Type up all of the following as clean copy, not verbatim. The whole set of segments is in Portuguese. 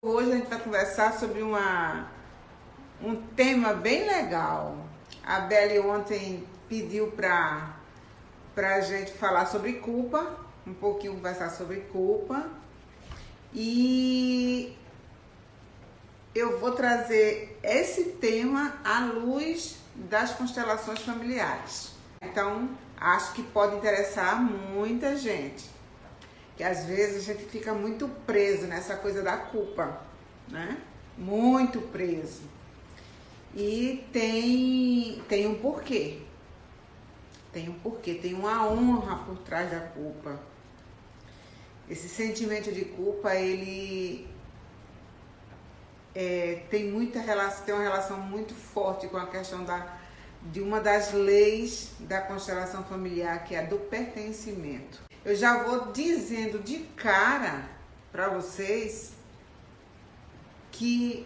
Hoje a gente vai conversar sobre um tema bem legal. A Beli ontem pediu para a gente falar sobre culpa, um pouquinho conversar sobre culpa. E eu vou trazer esse tema à luz das constelações familiares. Então, acho que pode interessar muita gente. Que às vezes a gente fica muito preso nessa coisa da culpa, né? Muito preso. E tem um porquê. Tem um porquê, tem uma honra por trás da culpa. Esse sentimento de culpa, ele tem uma relação muito forte com a questão de uma das leis da constelação familiar, que é a do pertencimento. Eu já vou dizendo de cara para vocês que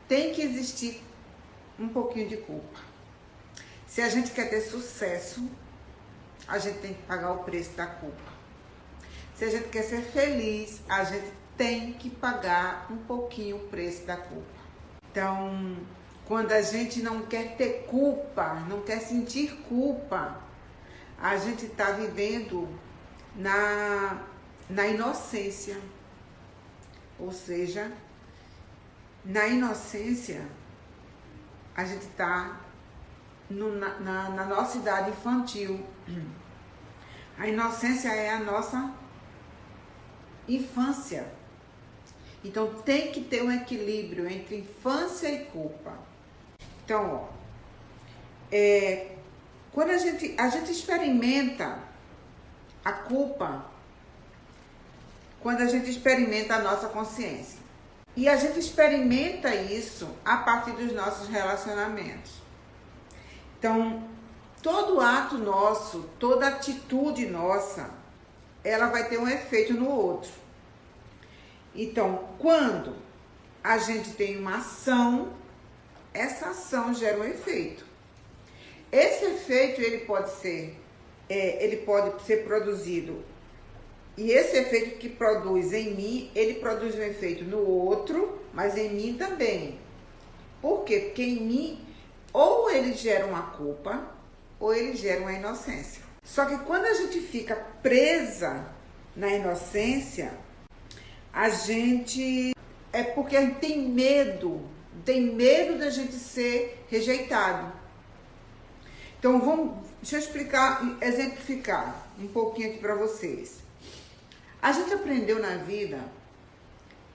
tem que existir um pouquinho de culpa. Se a gente quer ter sucesso, a gente tem que pagar o preço da culpa. Se a gente quer ser feliz, a gente tem que pagar um pouquinho o preço da culpa. Então, quando a gente não quer ter culpa, não quer sentir culpa, a gente está vivendo na inocência. Ou seja, na inocência, a gente está na nossa idade infantil. A inocência é a nossa infância. Então tem que ter um equilíbrio entre infância e culpa. Então, quando a gente experimenta a culpa, quando a gente experimenta a nossa consciência. E a gente experimenta isso a partir dos nossos relacionamentos. Então, todo ato nosso, toda atitude nossa, ela vai ter um efeito no outro. Então, quando a gente tem uma ação, essa ação gera um efeito. Esse efeito, ele pode ser produzido, e esse efeito que produz em mim, ele produz um efeito no outro, mas em mim também. Por quê? Porque em mim, ou ele gera uma culpa, ou ele gera uma inocência. Só que quando a gente fica presa na inocência, a gente... é porque a gente tem medo da gente ser rejeitado. Então, deixa eu exemplificar um pouquinho aqui para vocês. A gente aprendeu na vida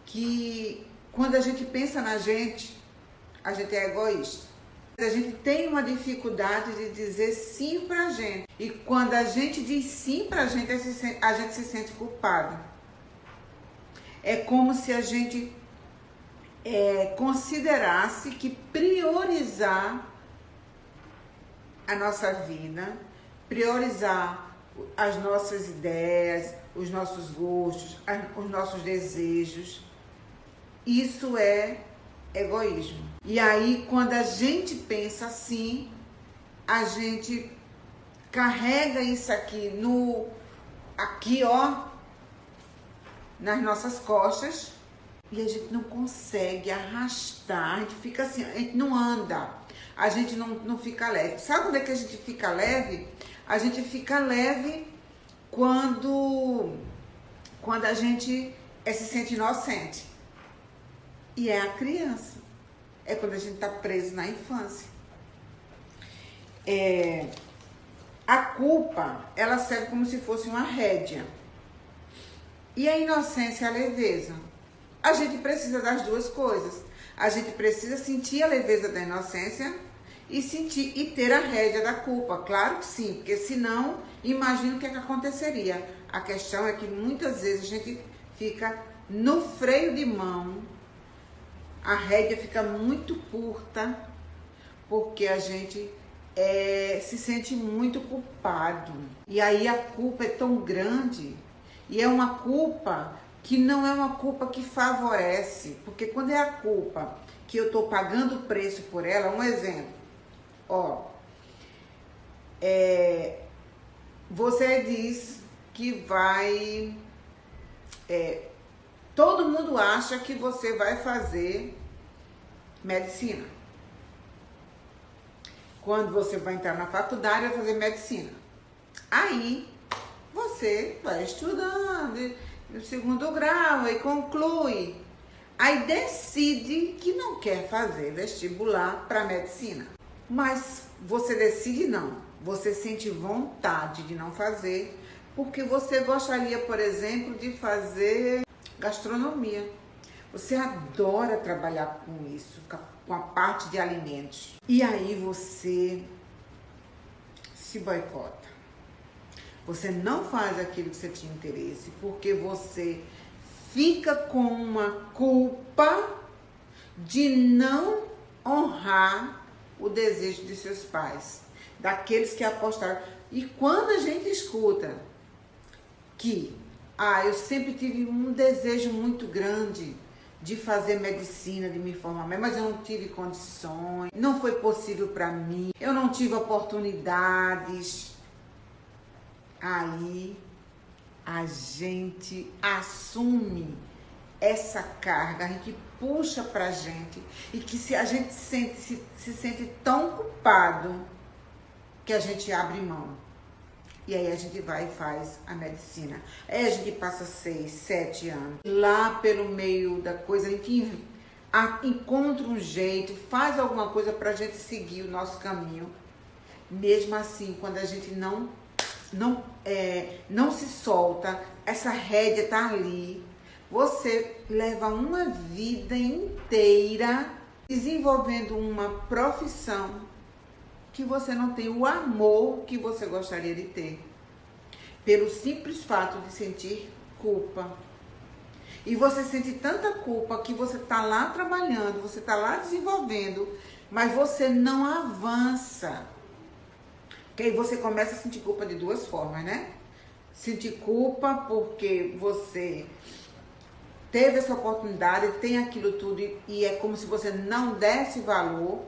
que quando a gente pensa na gente, a gente é egoísta. A gente tem uma dificuldade de dizer sim pra gente. E quando a gente diz sim pra gente, a gente se sente culpado. É como se a gente considerasse que priorizar a nossa vida, priorizar as nossas ideias, os nossos gostos, os nossos desejos, isso é egoísmo. E aí, quando a gente pensa assim, a gente carrega isso aqui nas nossas costas, e a gente não consegue arrastar, a gente fica assim, a gente não anda, a gente não fica leve. Sabe quando é que a gente fica leve? A gente fica leve quando a gente se sente inocente. E é a criança. É quando a gente está preso na infância. A culpa, ela serve como se fosse uma rédea. E a inocência e a leveza. A gente precisa das duas coisas. A gente precisa sentir a leveza da inocência e ter a rédea da culpa. Claro que sim, porque senão, imagina o que aconteceria. A questão é que muitas vezes a gente fica no freio de mão, a rédea fica muito curta, porque a gente se sente muito culpado. E aí a culpa é tão grande, e é uma culpa que não é uma culpa que favorece, porque quando é a culpa que eu estou pagando o preço por ela, um exemplo, você diz que vai Todo mundo acha que você vai fazer medicina. Quando você vai entrar na faculdade, vai fazer medicina. Aí, você vai estudando no segundo grau, aí conclui. Aí decide que não quer fazer vestibular para medicina. Mas você decide não. Você sente vontade de não fazer, porque você gostaria, por exemplo, de fazer gastronomia. Você adora trabalhar com isso, com a parte de alimentos. E aí você se boicota. Você não faz aquilo que você tinha interesse, porque você fica com uma culpa de não honrar o desejo de seus pais, daqueles que apostaram. E quando a gente escuta que, eu sempre tive um desejo muito grande de fazer medicina, de me formar, mas eu não tive condições, não foi possível para mim, eu não tive oportunidades. Aí a gente assume essa carga que puxa pra gente e que se a gente se sente tão culpado que a gente abre mão. E aí a gente vai e faz a medicina. Aí a gente passa 6, 7 anos. Lá pelo meio da coisa, a gente encontra um jeito, faz alguma coisa pra gente seguir o nosso caminho. Mesmo assim, quando a gente não se solta, essa rédea tá ali, você leva uma vida inteira desenvolvendo uma profissão que você não tem o amor que você gostaria de ter, pelo simples fato de sentir culpa. E você sente tanta culpa que você tá lá trabalhando, você tá lá desenvolvendo, mas você não avança. Que aí você começa a sentir culpa de duas formas, né? Sentir culpa porque você teve essa oportunidade, tem aquilo tudo e é como se você não desse valor.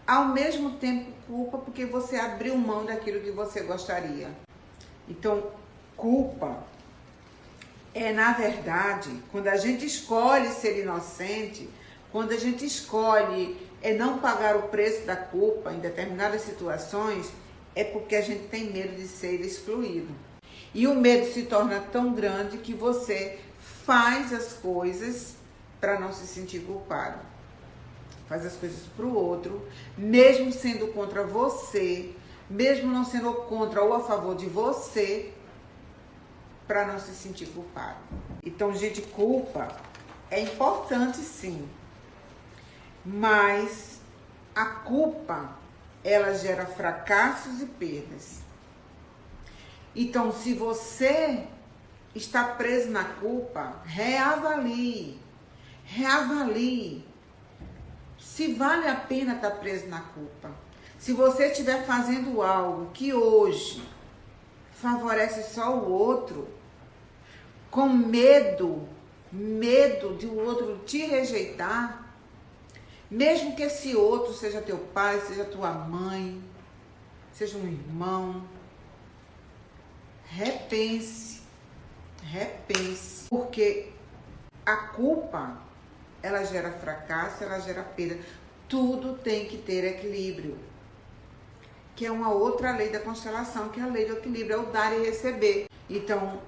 Ao mesmo tempo, culpa porque você abriu mão daquilo que você gostaria. Então, culpa é, na verdade, quando a gente escolhe ser inocente, quando a gente escolhe não pagar o preço da culpa em determinadas situações, é porque a gente tem medo de ser excluído. E o medo se torna tão grande que você faz as coisas para não se sentir culpado. Faz as coisas para o outro, mesmo sendo contra você, mesmo não sendo contra ou a favor de você, para não se sentir culpado. Então, gente, culpa é importante sim, mas a culpa, ela gera fracassos e perdas. Então, se você está preso na culpa, reavalie se vale a pena estar preso na culpa. Se você estiver fazendo algo que hoje favorece só o outro, com medo de o outro te rejeitar, mesmo que esse outro seja teu pai, seja tua mãe, seja um irmão, repense, porque a culpa, ela gera fracasso, ela gera perda. Tudo tem que ter equilíbrio, que é uma outra lei da constelação, que é a lei do equilíbrio, é o dar e receber. Então,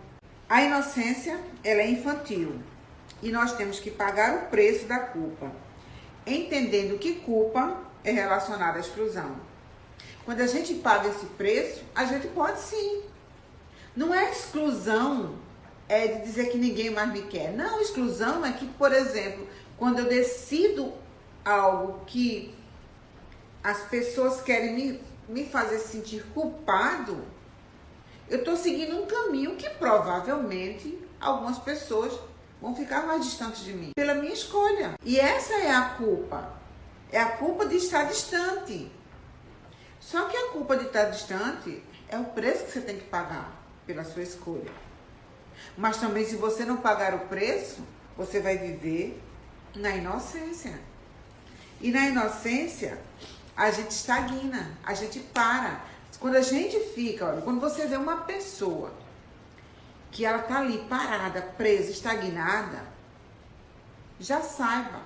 a inocência, ela é infantil e nós temos que pagar o preço da culpa, entendendo que culpa é relacionada à exclusão. Quando a gente paga esse preço, a gente pode sim. Não é exclusão, é de dizer que ninguém mais me quer. Não, exclusão é que, por exemplo, quando eu decido algo que as pessoas querem me fazer sentir culpado, eu estou seguindo um caminho que provavelmente algumas pessoas vão ficar mais distantes de mim pela minha escolha. E essa é a culpa. É a culpa de estar distante. Só que a culpa de estar distante é o preço que você tem que pagar pela sua escolha. Mas também, se você não pagar o preço, você vai viver na inocência. E na inocência, a gente estagna, a gente para. Quando a gente fica, olha, quando você vê uma pessoa que ela tá ali parada, presa, estagnada, já saiba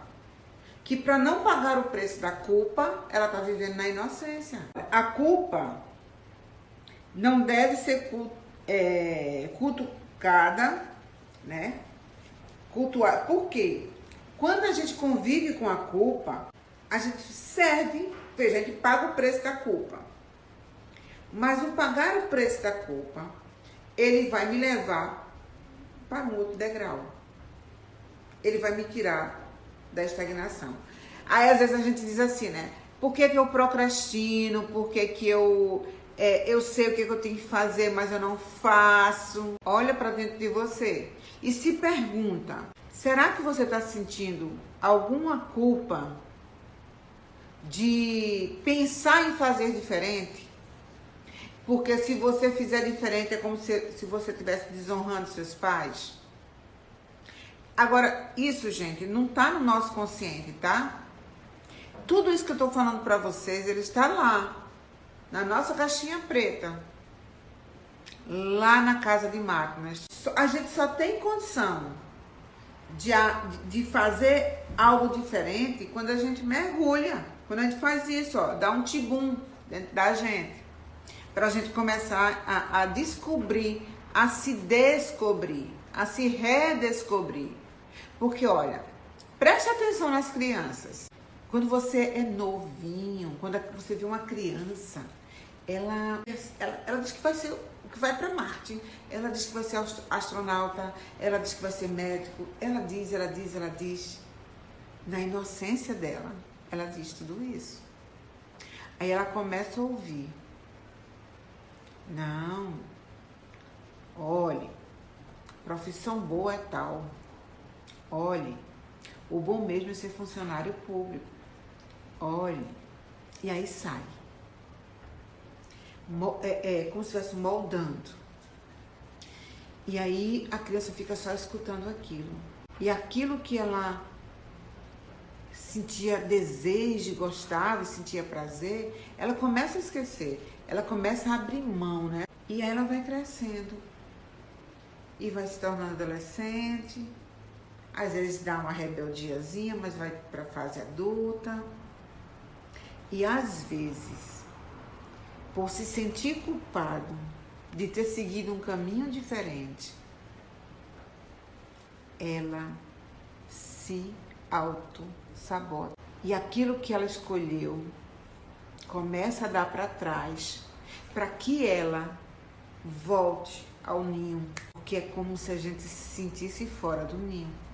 que para não pagar o preço da culpa, ela está vivendo na inocência. A culpa não deve ser cutucada, né? Cultuar. Por quê? Quando a gente convive com a culpa, a gente serve, veja, a gente paga o preço da culpa. Mas o pagar o preço da culpa, ele vai me levar para um outro degrau. Ele vai me tirar da estagnação. Aí às vezes a gente diz assim, né? Por que eu procrastino? Por que eu sei o que eu tenho que fazer, mas eu não faço? Olha para dentro de você e se pergunta, será que você está sentindo alguma culpa de pensar em fazer diferente? Porque se você fizer diferente é como se você estivesse desonrando seus pais. Agora, isso, gente, não tá no nosso consciente, tá? Tudo isso que eu tô falando pra vocês, ele está lá, na nossa caixinha preta, lá na casa de máquinas. A gente só tem condição de fazer algo diferente quando a gente mergulha, quando a gente faz isso, ó, dá um tibum dentro da gente, pra gente começar a descobrir, a se descobrir, a se redescobrir. Porque, olha, preste atenção nas crianças. Quando você é novinho, quando você vê uma criança, ela diz que vai ser, que vai para Marte. Ela diz que vai ser astronauta, ela diz que vai ser médico. Ela diz. Na inocência dela, ela diz tudo isso. Aí ela começa a ouvir. Não, olhe, profissão boa é tal. Olhe, o bom mesmo é ser funcionário público. Olhe, e aí sai. Como se estivesse moldando. E aí a criança fica só escutando aquilo. E aquilo que ela sentia desejo, gostava e sentia prazer, ela começa a esquecer. Ela começa a abrir mão, né? E aí ela vai crescendo. E vai se tornando adolescente. Às vezes dá uma rebeldiazinha, mas vai para a fase adulta. E às vezes, por se sentir culpado de ter seguido um caminho diferente, ela se auto-sabota. E aquilo que ela escolheu começa a dar para trás, para que ela volte ao ninho. Porque é como se a gente se sentisse fora do ninho.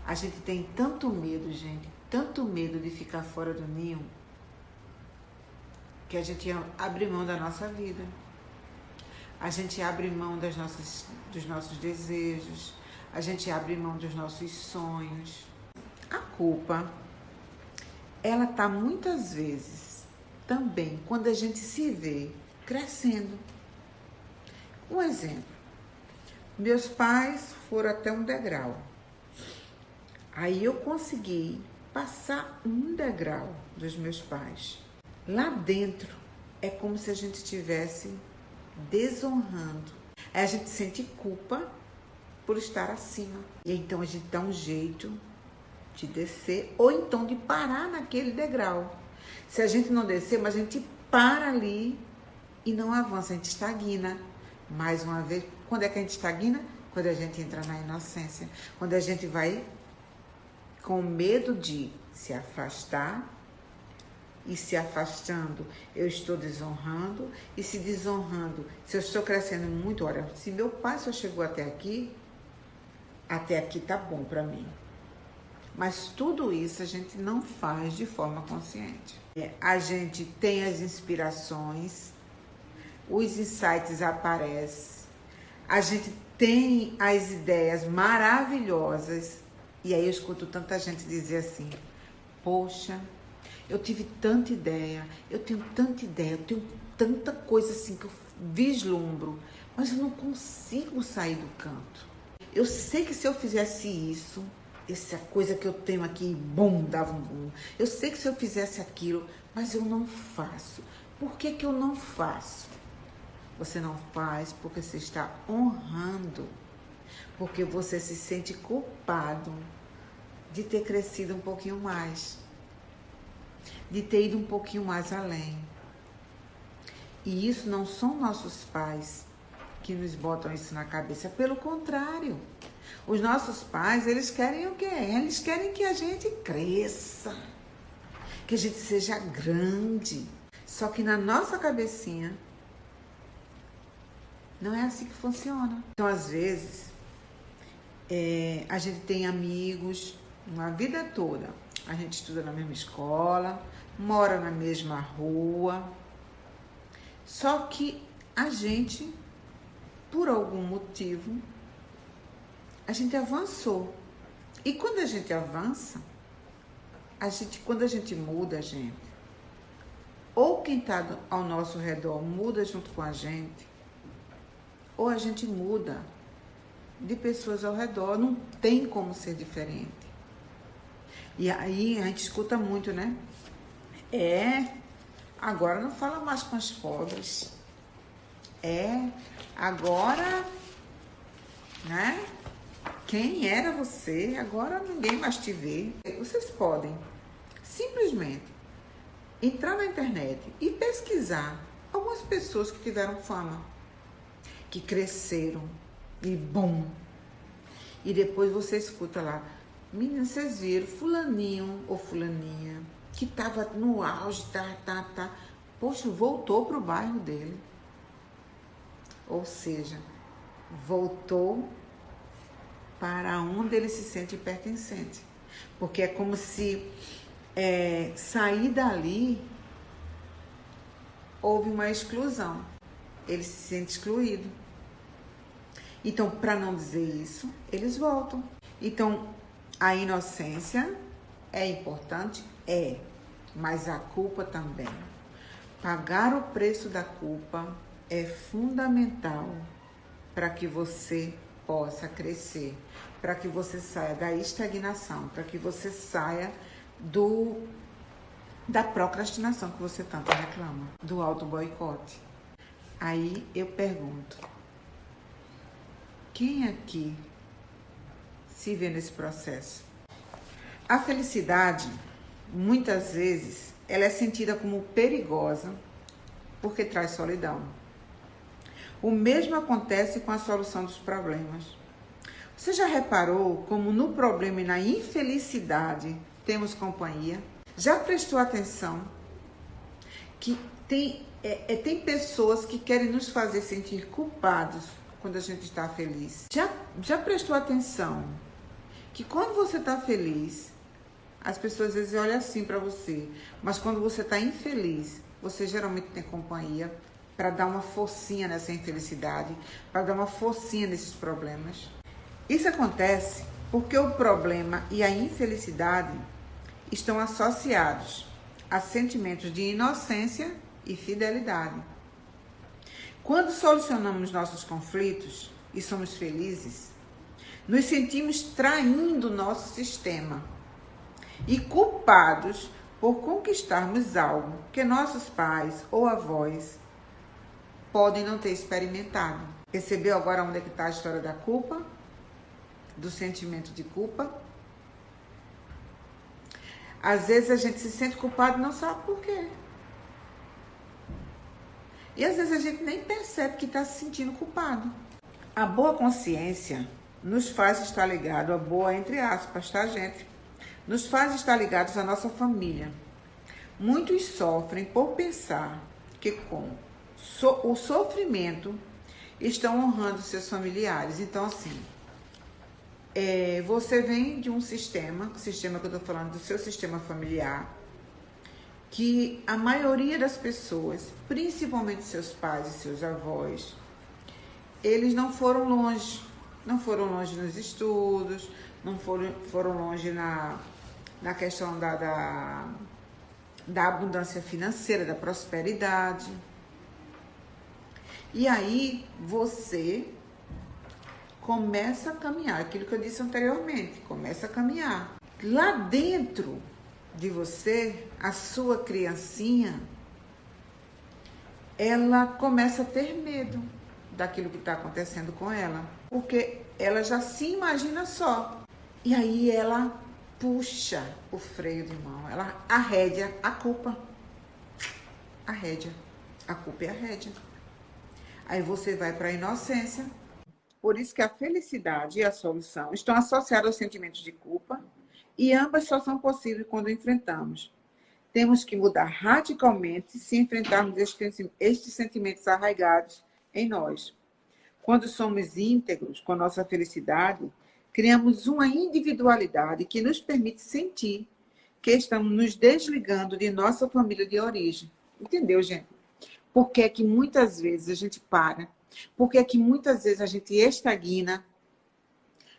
A gente tem tanto medo, gente, tanto medo de ficar fora do ninho, que a gente abre mão da nossa vida. A gente abre mão dos nossos desejos, a gente abre mão dos nossos sonhos. A culpa, ela tá muitas vezes também quando a gente se vê crescendo. Um exemplo, meus pais foram até um degrau. Aí eu consegui passar um degrau dos meus pais. Lá dentro é como se a gente estivesse desonrando. Aí a gente sente culpa por estar acima. E então a gente dá um jeito de descer ou então de parar naquele degrau. Se a gente não descer, mas a gente para ali e não avança, a gente estagna. Mais uma vez, quando é que a gente estagna? Quando a gente entra na inocência. Quando a gente vai com medo de se afastar, e se afastando, eu estou desonrando, e se desonrando, se eu estou crescendo muito, olha, se meu pai só chegou até aqui tá bom para mim. Mas tudo isso a gente não faz de forma consciente. A gente tem as inspirações, os insights aparecem, a gente tem as ideias maravilhosas. E aí eu escuto tanta gente dizer assim, poxa, eu tive tanta ideia, eu tenho tanta coisa assim que eu vislumbro, mas eu não consigo sair do canto. Eu sei que se eu fizesse isso, essa coisa que eu tenho aqui, bum, dava um bum. Eu sei que se eu fizesse aquilo, mas eu não faço. Por que eu não faço? Você não faz porque você está honrando, porque você se sente culpado de ter crescido um pouquinho mais, de ter ido um pouquinho mais além. E isso não são nossos pais que nos botam isso na cabeça, pelo contrário. Os nossos pais, eles querem o quê? Eles querem que a gente cresça, que a gente seja grande. Só que na nossa cabecinha, não é assim que funciona. Então, às vezes, a gente tem amigos uma vida toda. A gente estuda na mesma escola, mora na mesma rua. Só que a gente, por algum motivo, a gente avançou. E quando a gente avança, quando a gente muda, ou quem está ao nosso redor muda junto com a gente, ou a gente muda de pessoas ao redor, não tem como ser diferente. E aí a gente escuta muito, né? Agora não fala mais com os pobres. Agora, né? Quem era você? Agora ninguém mais te vê. Vocês podem simplesmente entrar na internet e pesquisar algumas pessoas que tiveram fama, que cresceram e bom. E depois você escuta lá, meninas, vocês viram fulaninho ou fulaninha que tava no auge, poxa, voltou pro bairro dele. Ou seja, voltou para onde ele se sente pertencente. Porque é como se sair dali houve uma exclusão. Ele se sente excluído. Então, para não dizer isso, eles voltam. Então, a inocência é importante? Mas a culpa também. Pagar o preço da culpa é fundamental para que você possa crescer, para que você saia da estagnação, para que você saia da procrastinação que você tanto reclama, do auto-boicote. Aí eu pergunto, quem aqui se vê nesse processo? A felicidade, muitas vezes, ela é sentida como perigosa porque traz solidão. O mesmo acontece com a solução dos problemas. Você já reparou como no problema e na infelicidade temos companhia? Já prestou atenção que tem pessoas que querem nos fazer sentir culpados quando a gente está feliz? Já prestou atenção que quando você está feliz, as pessoas às vezes olham assim para você, mas quando você está infeliz, você geralmente tem companhia para dar uma forcinha nessa infelicidade, para dar uma forcinha nesses problemas. Isso acontece porque o problema e a infelicidade estão associados a sentimentos de inocência e fidelidade. Quando solucionamos nossos conflitos e somos felizes, nos sentimos traindo nosso sistema e culpados por conquistarmos algo que nossos pais ou avós podem não ter experimentado. Percebeu agora onde é que está a história da culpa? Do sentimento de culpa? Às vezes a gente se sente culpado e não sabe por quê. E às vezes a gente nem percebe que está se sentindo culpado. A boa consciência nos faz estar ligado, a boa entre aspas, tá, gente? Nos faz estar ligados à nossa família. Muitos sofrem por pensar que com o sofrimento estão honrando seus familiares. Então, assim, você vem de um sistema que eu estou falando, do seu sistema familiar, que a maioria das pessoas, principalmente seus pais e seus avós, eles não foram longe nos estudos, não foram longe na questão da abundância financeira, da prosperidade. E aí você começa a caminhar, aquilo que eu disse anteriormente, começa a caminhar. Lá dentro de você, a sua criancinha, ela começa a ter medo daquilo que está acontecendo com ela, porque ela já se imagina só. E aí ela puxa o freio de mão, ela arrédia a culpa. Arrédia. A culpa é a rédea. Aí você vai para a inocência. Por isso que a felicidade e a solução estão associadas aos sentimentos de culpa e ambas só são possíveis quando enfrentamos. Temos que mudar radicalmente se enfrentarmos estes sentimentos arraigados em nós. Quando somos íntegros com nossa felicidade, criamos uma individualidade que nos permite sentir que estamos nos desligando de nossa família de origem. Entendeu, gente? Por que é que muitas vezes a gente para? Por que é que muitas vezes a gente estagna?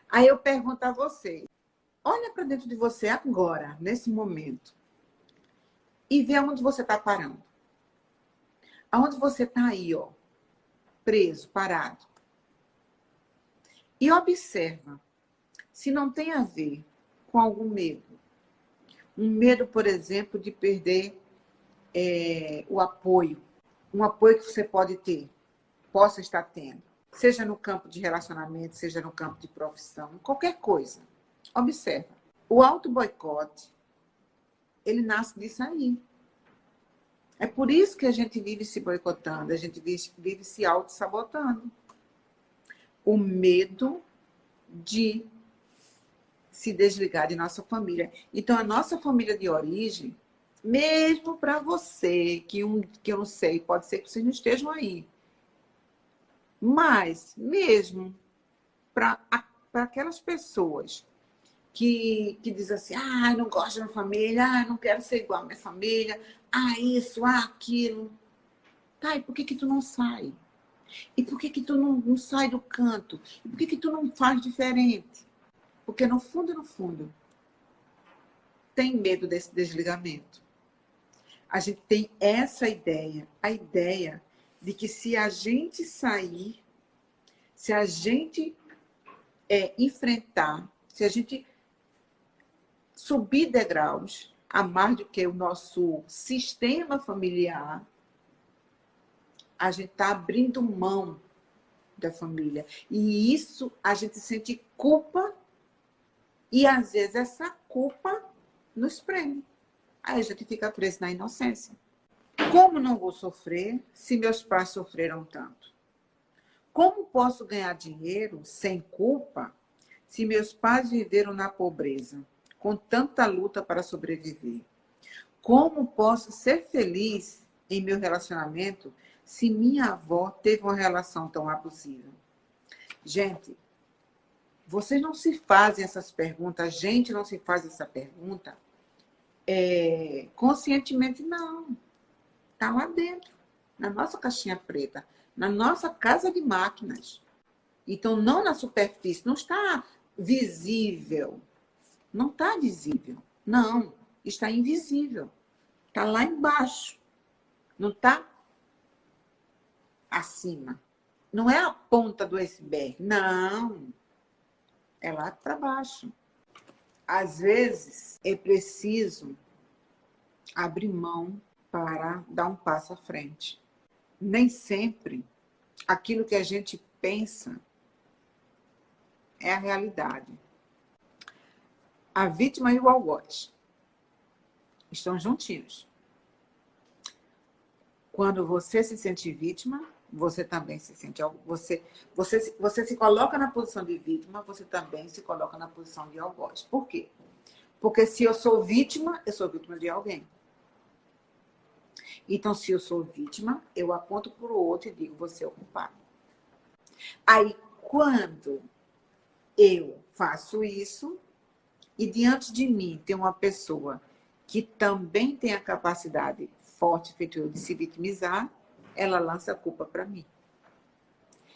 Aí eu pergunto a você, olha para dentro de você agora, nesse momento, e vê aonde você está parando. Aonde você está aí, ó, preso, parado. E observa se não tem a ver com algum medo. Um medo, por exemplo, de perder o apoio. Um apoio que você pode ter, possa estar tendo. Seja no campo de relacionamento, seja no campo de profissão, qualquer coisa. Observa. O auto-boicote, ele nasce disso aí. É por isso que a gente vive se boicotando, a gente vive se auto-sabotando. O medo de se desligar de nossa família. Então, a nossa família de origem, mesmo para você, que eu não sei, pode ser que vocês não estejam aí, mas mesmo para aquelas pessoas que dizem assim, não gosto da minha família, não quero ser igual à minha família, isso, aquilo. Tá, e por que tu não sai? E por que tu não sai do canto? E por que tu não faz diferente? Porque no fundo, tem medo desse desligamento. A gente tem essa ideia, a ideia de que se a gente sair, se a gente enfrentar, se a gente subir degraus a mais do que o nosso sistema familiar, a gente está abrindo mão da família. E isso a gente sente culpa e às vezes essa culpa nos prende. Aí a gente fica preso na inocência. Como não vou sofrer se meus pais sofreram tanto? Como posso ganhar dinheiro sem culpa se meus pais viveram na pobreza, com tanta luta para sobreviver? Como posso ser feliz em meu relacionamento se minha avó teve uma relação tão abusiva? Gente, vocês não se fazem essas perguntas, a gente não se faz essa pergunta conscientemente, não. Está lá dentro, na nossa caixinha preta, na nossa casa de máquinas. Então, não na superfície, não está visível. Não está visível. Não, está invisível. Está lá embaixo. Não está acima. Não é a ponta do iceberg. Não. É lá para baixo. Às vezes, é preciso abrir mão para dar um passo à frente. Nem sempre aquilo que a gente pensa é a realidade. A vítima e o algoz estão juntinhos. Quando você se sente vítima, você também se sente... Você se coloca na posição de vítima, você também se coloca na posição de algoz. Por quê? Porque se eu sou vítima de alguém. Então, se eu sou vítima, eu aponto para o outro e digo, você é o culpado. Aí, quando eu faço isso, e diante de mim tem uma pessoa que também tem a capacidade forte, feito eu, de se vitimizar, ela lança a culpa para mim.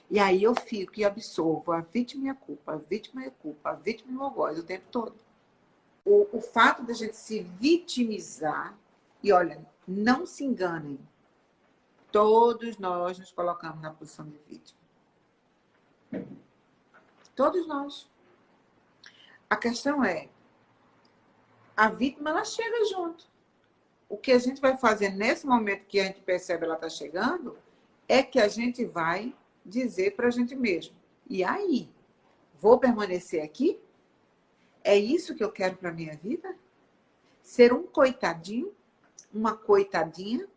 E aí eu fico e absorvo a vítima e a culpa, a vítima e a culpa, a vítima e o algoz o tempo todo. O fato da gente se vitimizar, e olha, não se enganem, todos nós nos colocamos na posição de vítima. Todos nós. A questão é, a vítima, ela chega junto. O que a gente vai fazer nesse momento que a gente percebe ela está chegando, é que a gente vai dizer para a gente mesmo, e aí, vou permanecer aqui? É isso que eu quero para minha vida? Ser um coitadinho? Uma coitadinha?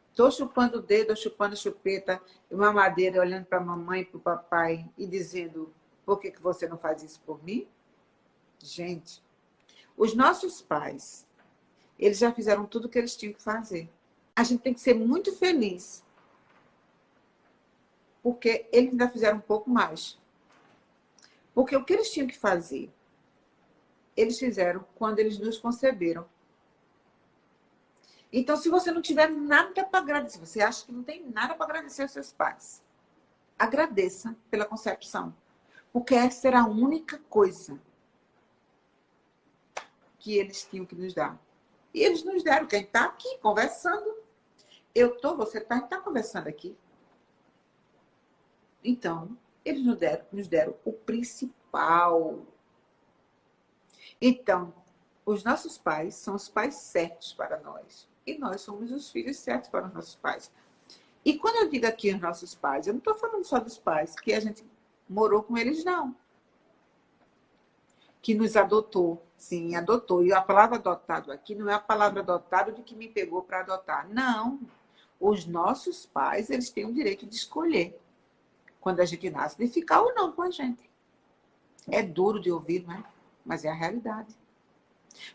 Estou chupando o dedo, ou chupando a chupeta, uma madeira, olhando para a mamãe e para o papai e dizendo: por que você não faz isso por mim? Gente, os nossos pais, eles já fizeram tudo o que eles tinham que fazer. A gente tem que ser muito feliz, porque eles ainda fizeram um pouco mais. Porque o que eles tinham que fazer, eles fizeram quando eles nos conceberam. Então, se você não tiver nada para agradecer, você acha que não tem nada para agradecer aos seus pais, agradeça pela concepção. Porque essa era a única coisa que eles tinham que nos dar. E eles nos deram. Quem está aqui conversando, você está conversando aqui. Então, eles nos deram o principal. Então, os nossos pais são os pais certos para nós. E nós somos os filhos certos para os nossos pais. E quando eu digo aqui os nossos pais, eu não estou falando só dos pais, que a gente morou com eles, não. Que nos adotou. Sim, adotou. E a palavra adotado aqui não é a palavra adotado de que me pegou para adotar. Não. Os nossos pais, eles têm o direito de escolher, quando a gente nasce, de ficar ou não com a gente. É duro de ouvir, não é? Mas é a realidade.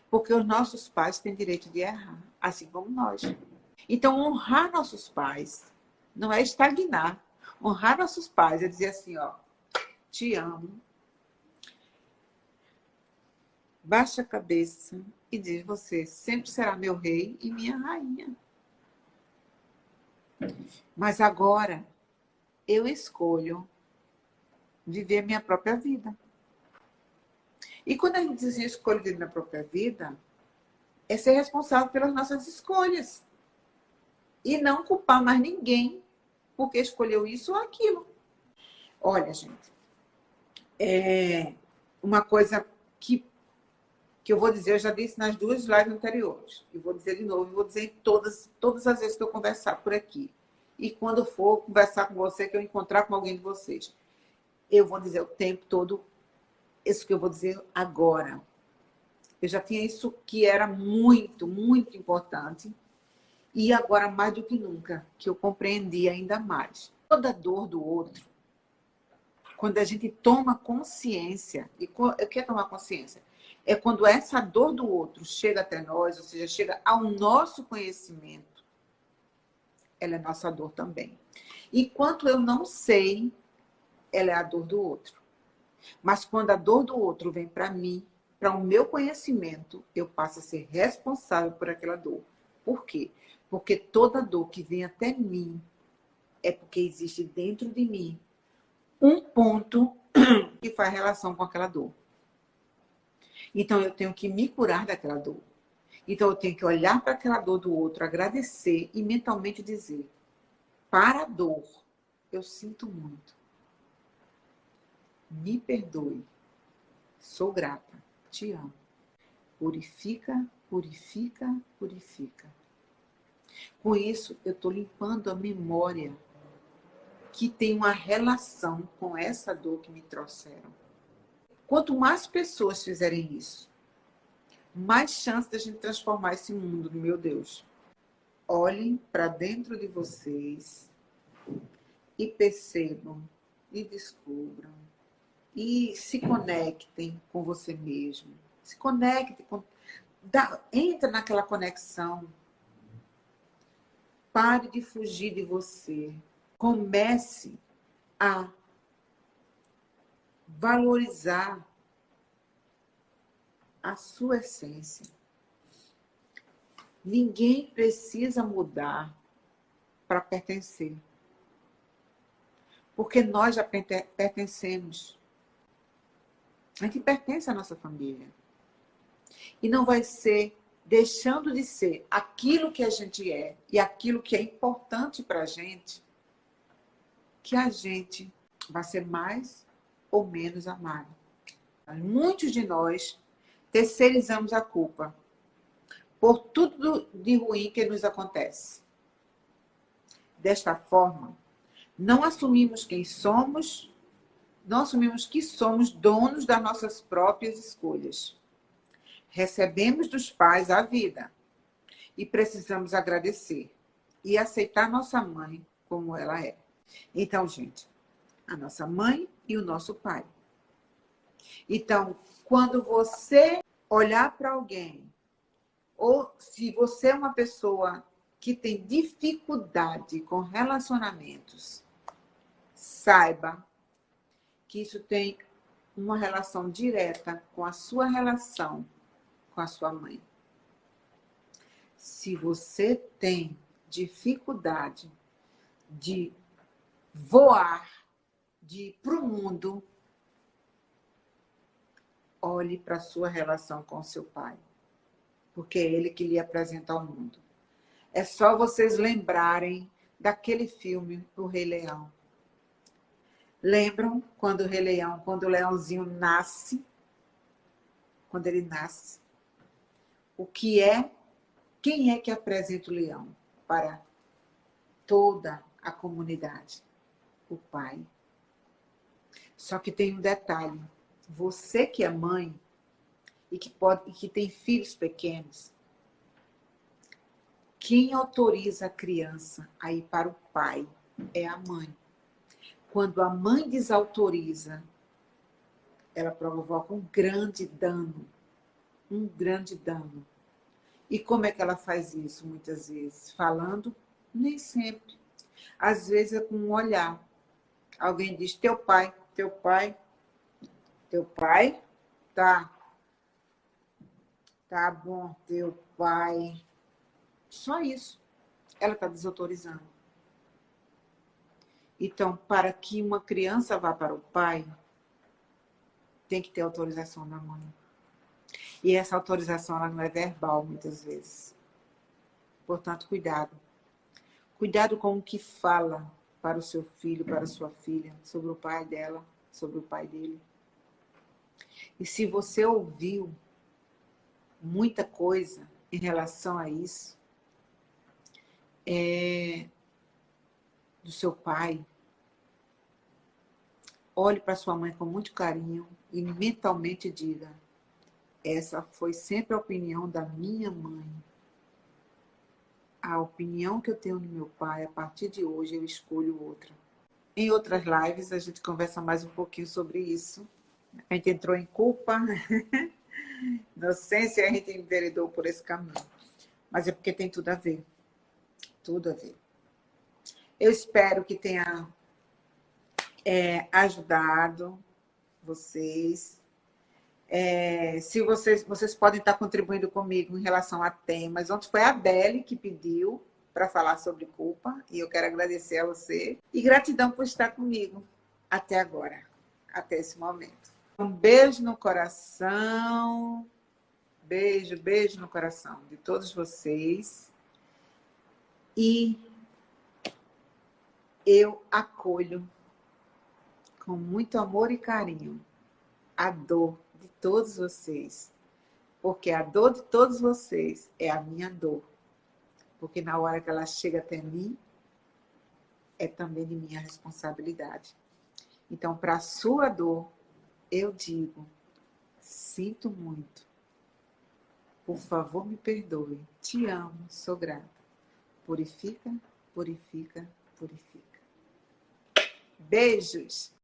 Porque os nossos pais têm direito de errar, assim como nós. Então, honrar nossos pais não é estagnar. Honrar nossos pais é dizer assim, ó, te amo. Baixa a cabeça e diz, você sempre será meu rei e minha rainha. Mas agora, eu escolho viver a minha própria vida. E quando a gente diz eu escolho viver a minha própria vida, é ser responsável pelas nossas escolhas. E não culpar mais ninguém porque escolheu isso ou aquilo. Olha, gente, uma coisa que eu vou dizer, eu já disse nas 2 lives anteriores, e vou dizer de novo, e vou dizer todas as vezes que eu conversar por aqui. E quando for conversar com você, que eu encontrar com alguém de vocês, eu vou dizer o tempo todo isso que eu vou dizer agora. Eu já tinha isso que era muito, muito importante, e agora mais do que nunca, que eu compreendi ainda mais. Toda dor do outro, quando a gente toma consciência, e o que é tomar consciência? É quando essa dor do outro chega até nós, ou seja, chega ao nosso conhecimento, ela é nossa dor também. Enquanto eu não sei, ela é a dor do outro. Mas quando a dor do outro vem para mim, para o meu conhecimento, eu passo a ser responsável por aquela dor. Por quê? Porque toda dor que vem até mim é porque existe dentro de mim um ponto que faz relação com aquela dor. Então, eu tenho que me curar daquela dor. Então, eu tenho que olhar para aquela dor do outro, agradecer e mentalmente dizer, para a dor, eu sinto muito. Me perdoe. Sou grata. Te amo. Purifica, purifica, purifica. Com isso, eu estou limpando a memória que tem uma relação com essa dor que me trouxeram. Quanto mais pessoas fizerem isso, mais chance da gente transformar esse mundo, meu Deus. Olhem para dentro de vocês e percebam, e descubram, e se conectem com você mesmo. Se conecte, entra naquela conexão. Pare de fugir de você. Comece a valorizar a sua essência. Ninguém precisa mudar para pertencer. Porque nós já pertencemos. A gente pertence à nossa família. E não vai ser deixando de ser aquilo que a gente é e aquilo que é importante para a gente, que a gente vai ser mais ou menos amado. Muitos de nós terceirizamos a culpa por tudo de ruim que nos acontece. Desta forma, não assumimos quem somos Nós assumimos que somos donos das nossas próprias escolhas. Recebemos dos pais a vida e precisamos agradecer e aceitar nossa mãe como ela é. Então, gente, a nossa mãe e o nosso pai. Então, quando você olhar para alguém, ou se você é uma pessoa que tem dificuldade com relacionamentos, saiba que isso tem uma relação direta com a sua relação com a sua mãe. Se você tem dificuldade de voar, de ir para o mundo, olhe para a sua relação com o seu pai, porque é ele que lhe apresenta ao mundo. É só vocês lembrarem daquele filme, O Rei Leão. Lembram quando o Rei Leão, quando o leãozinho nasce, quando ele nasce, quem é que apresenta o leão para toda a comunidade? O pai. Só que tem um detalhe. Você que é mãe e que tem filhos pequenos, quem autoriza a criança a ir para o pai é a mãe. Quando a mãe desautoriza, ela provoca um grande dano. Um grande dano. E como é que ela faz isso, muitas vezes? Falando? Nem sempre. Às vezes é com um olhar. Alguém diz, teu pai, tá bom, teu pai. Só isso. Ela está desautorizando. Então, para que uma criança vá para o pai, tem que ter autorização da mãe. E essa autorização ela não é verbal, muitas vezes. Portanto, cuidado. Cuidado com o que fala para o seu filho, para a sua filha, sobre o pai dela, sobre o pai dele. E se você ouviu muita coisa em relação a isso, do seu pai, olhe para sua mãe com muito carinho e mentalmente diga, essa foi sempre a opinião da minha mãe. A opinião que eu tenho do meu pai, a partir de hoje eu escolho outra. Em outras lives a gente conversa mais um pouquinho sobre isso. A gente entrou em culpa, inocência, e a gente enveredou por esse caminho. Mas é porque tem tudo a ver. Tudo a ver. Eu espero que tenha ajudado vocês. Se vocês podem estar contribuindo comigo em relação a temas. Ontem foi a Adele que pediu para falar sobre culpa, e eu quero agradecer a você. E gratidão por estar comigo até agora, até esse momento. Um beijo no coração, beijo no coração de todos vocês. E eu acolho com muito amor e carinho a dor de todos vocês, porque a dor de todos vocês é a minha dor, porque na hora que ela chega até mim, é também de minha responsabilidade. Então, para a sua dor, eu digo, sinto muito, por favor me perdoe, te amo, sou grata. Purifica, purifica, purifica. Beijos!